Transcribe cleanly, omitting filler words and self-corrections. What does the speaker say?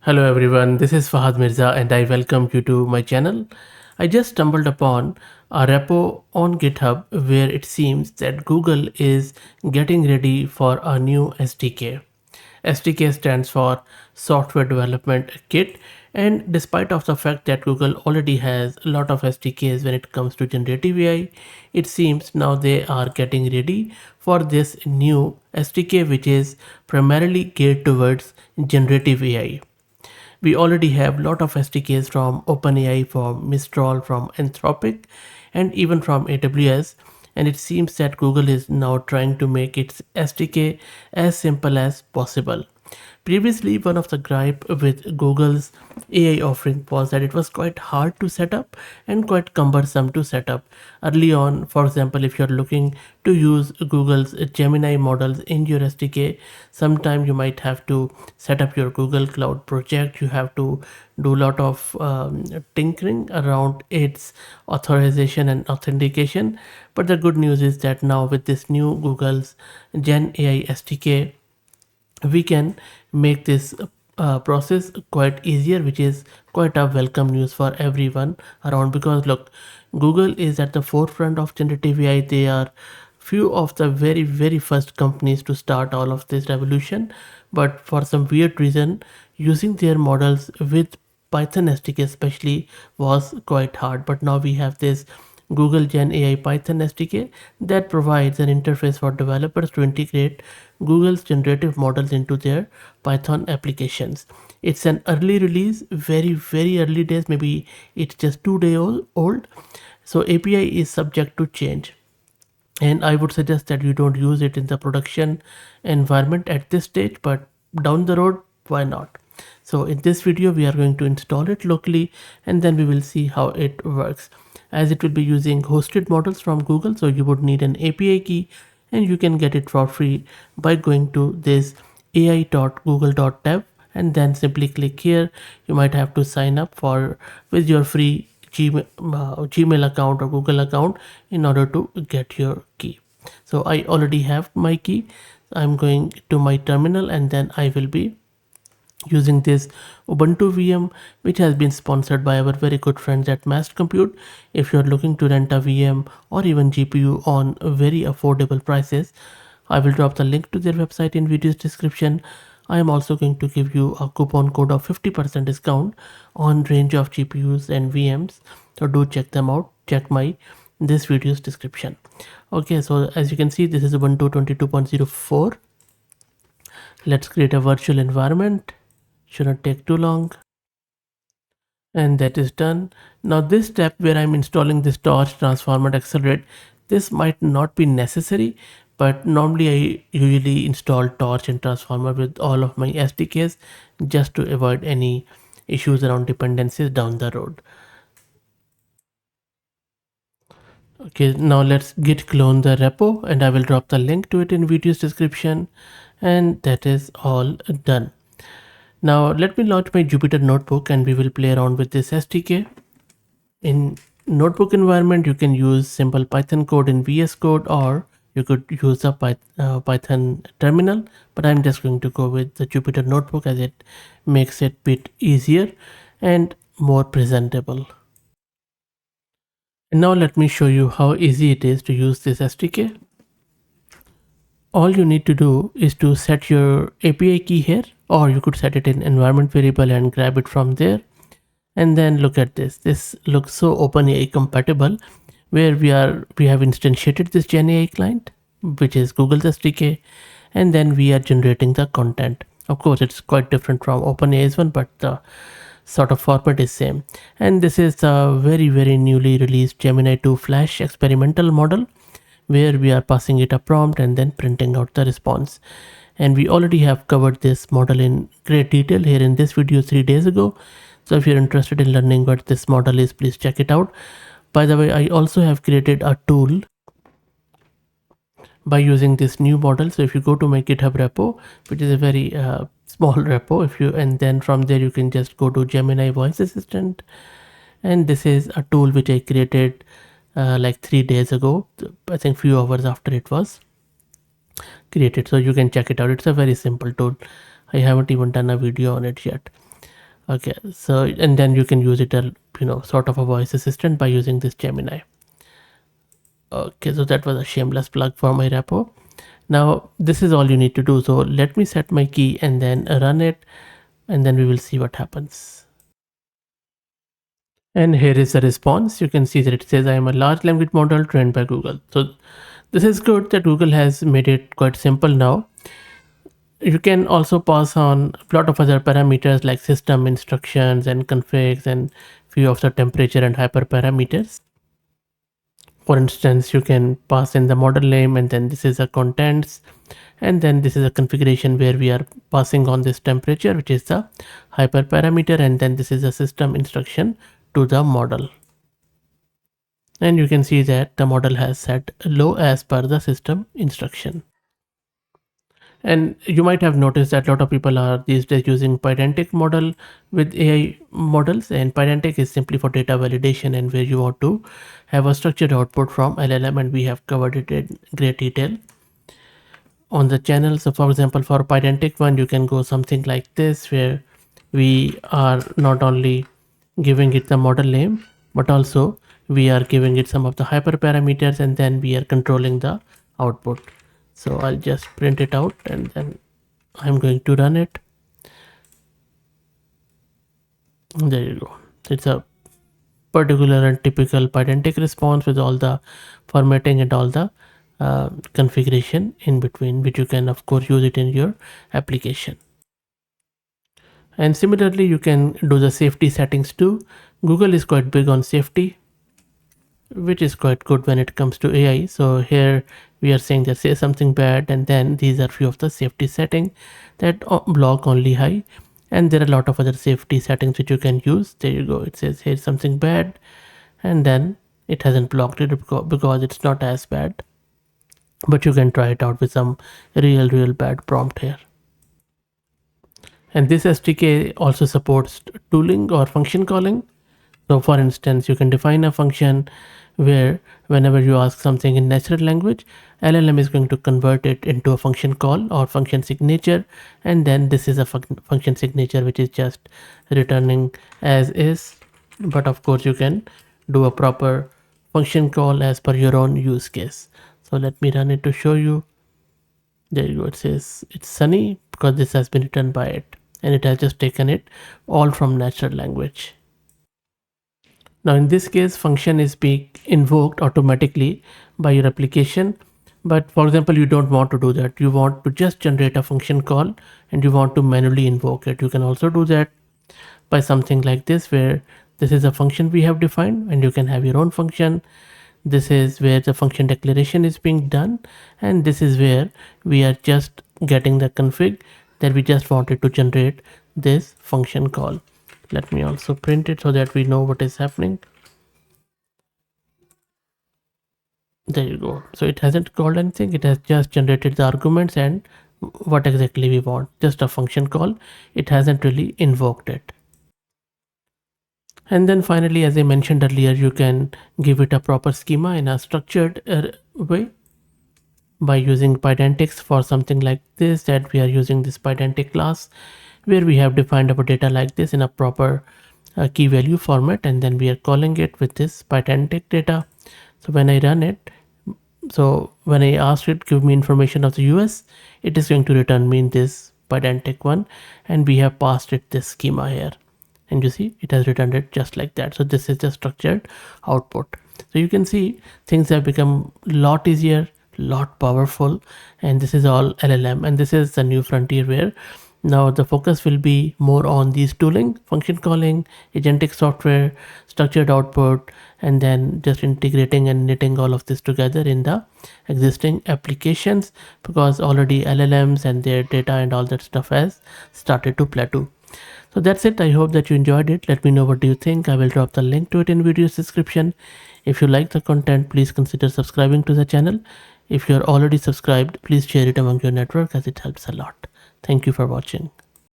Hello everyone, this is Fahad Mirza and I welcome you to my channel. I just stumbled upon a repo on GitHub where it seems that Google is getting ready for a new SDK. SDK stands for Software Development Kit, and despite of the fact that Google already has a lot of SDKs when it comes to generative AI, it seems now they are getting ready for this new SDK which is primarily geared towards generative AI. We already have a lot of SDKs from OpenAI, from Mistral, from Anthropic, and even from AWS. And it seems that Google is now trying to make its SDK as simple as possible. Previously, one of the gripe with Google's AI offering was that it was quite hard to set up and quite cumbersome to set up. Early on, for example, if you're looking to use Google's Gemini models in your SDK, sometime you might have to set up your Google Cloud project. You have to do a lot of tinkering around its authorization and authentication. But the good news is that now with this new Google's Gen AI SDK, we can make this process quite easier, which is quite a welcome news for everyone around, because look, Google is at the forefront of generative AI. They are few of the very first companies to start all of this revolution, but for some weird reason using their models with Python SDK especially was quite hard. But now we have this Google Gen AI Python SDK that provides an interface for developers to integrate Google's generative models into their Python applications. It's an early release, very early days, maybe it's just 2 day old. So API is subject to change, and I would suggest that you don't use it in the production environment at this stage, but down the road, why not? So in this video we are going to install it locally, and then we will see how it works. As it will be using hosted models from Google, so you would need an API key, and you can get it for free by going to this ai.google.dev and then simply click here. You might have to sign up for with your free Gmail account or Google account in order to get your key. So I already have my key. I'm going to my terminal and then I will be using this Ubuntu VM, which has been sponsored by our very good friends at Mast Compute. If you're looking to rent a VM or even GPU on very affordable prices, I will drop the link to their website in video's description. I am also going to give you a coupon code of 50% discount on range of GPUs and VMs. So do check them out. Check my this video's description. Okay, so as you can see, this is Ubuntu 22.04. Let's create a virtual environment. Shouldn't take too long. And that is done. Now this step where I'm installing this torch transformer accelerate, this might not be necessary, but normally I usually install torch and transformer with all of my SDKs just to avoid any issues around dependencies down the road. Okay, now let's git clone the repo, and I will drop the link to it in video's description, and that is all done. Now let me launch my Jupyter notebook and we will play around with this SDK. In notebook environment, you can use simple Python code in VS Code, or you could use a Python terminal, but I'm just going to go with the Jupyter notebook as it makes it bit easier and more presentable. And now let me show you how easy it is to use this SDK. All you need to do is to set your API key here, or you could set it in environment variable and grab it from there. And then look at this looks so OpenAI compatible, where we have instantiated this Gen AI client, which is Google's SDK, and then we are generating the content. Of course it's quite different from OpenAI's one, but the sort of format is same. And this is a very newly released Gemini 2 Flash experimental model, where we are passing it a prompt and then printing out the response. And we already have covered this model in great detail here in this video 3 days ago. So if you're interested in learning what this model is, please check it out. By the way, I also have created a tool by using this new model. So if you go to my GitHub repo, which is a very small repo, and then from there you can just go to Gemini voice assistant, and this is a tool which I created like 3 days ago, I think few hours after it was created. So you can check it out. It's a very simple tool. I haven't even done a video on it yet. Okay, so and then you can use it as sort of a voice assistant by using this Gemini. Okay, so that was a shameless plug for my repo. Now this is all you need to do. So let me set my key and then run it, and then we will see what happens. And here is the response. You can see that it says I am a large language model trained by Google. So this is good that Google has made it quite simple now. You can also pass on a lot of other parameters like system instructions and configs and few of the temperature and hyperparameters. For instance, you can pass in the model name, and then this is the contents, and then this is a configuration where we are passing on this temperature, which is the hyperparameter, and then this is a system instruction to the model. And you can see that the model has set low as per the system instruction. And you might have noticed that a lot of people are these days using pydantic model with AI models, and pydantic is simply for data validation and where you want to have a structured output from LLM, and we have covered it in great detail on the channel. So for example, for pydantic one, you can go something like this, where we are not only giving it the model name, but also we are giving it some of the hyperparameters, and then we are controlling the output. So I'll just print it out and then I'm going to run it. There you go. It's a particular and typical pydantic response with all the formatting and all the configuration in between, which you can of course use it in your application. And similarly, you can do the safety settings too. Google is quite big on safety, which is quite good when it comes to AI. So here we are saying that say something bad, and then these are few of the safety settings that block only high, and there are a lot of other safety settings which you can use. There you go. It says here's something bad, and then it hasn't blocked it because it's not as bad, but you can try it out with some real bad prompt here. And this SDK also supports tooling or function calling. So for instance, you can define a function where whenever you ask something in natural language, LLM is going to convert it into a function call or function signature, and then this is a function signature which is just returning as is. But of course, you can do a proper function call as per your own use case. So let me run it to show you. There you go. It says it's sunny because this has been written by it, and it has just taken it all from natural language. Now in this case, function is being invoked automatically by your application. But for example, you don't want to do that. You want to just generate a function call and you want to manually invoke it. You can also do that by something like this, where this is a function we have defined and you can have your own function. This is where the function declaration is being done, and this is where we are just getting the config that we just wanted to generate this function call. Let me also print it so that we know what is happening. There you go. So it hasn't called anything, it has just generated the arguments and what exactly we want, just a function call. It hasn't really invoked it. And then finally, as I mentioned earlier, you can give it a proper schema in a structured way by using pydantics for something like this, that we are using this pydantic class where we have defined our data like this in a proper key value format, and then we are calling it with this pydantic data. So when I run it, so when I ask it give me information of the US, it is going to return me in this pydantic one, and we have passed it this schema here, and you see it has returned it just like that. So this is the structured output. So you can see things have become a lot easier, lot powerful, and this is all LLM, and this is the new frontier where now the focus will be more on these tooling, function calling, agentic software, structured output, and then just integrating and knitting all of this together in the existing applications, because already LLMs and their data and all that stuff has started to plateau. So that's it. I hope that you enjoyed it. Let me know what do you think. I will drop the link to it in video's description. If you like the content, please consider subscribing to the channel. If you're already subscribed, please share it among your network as it helps a lot. Thank you for watching.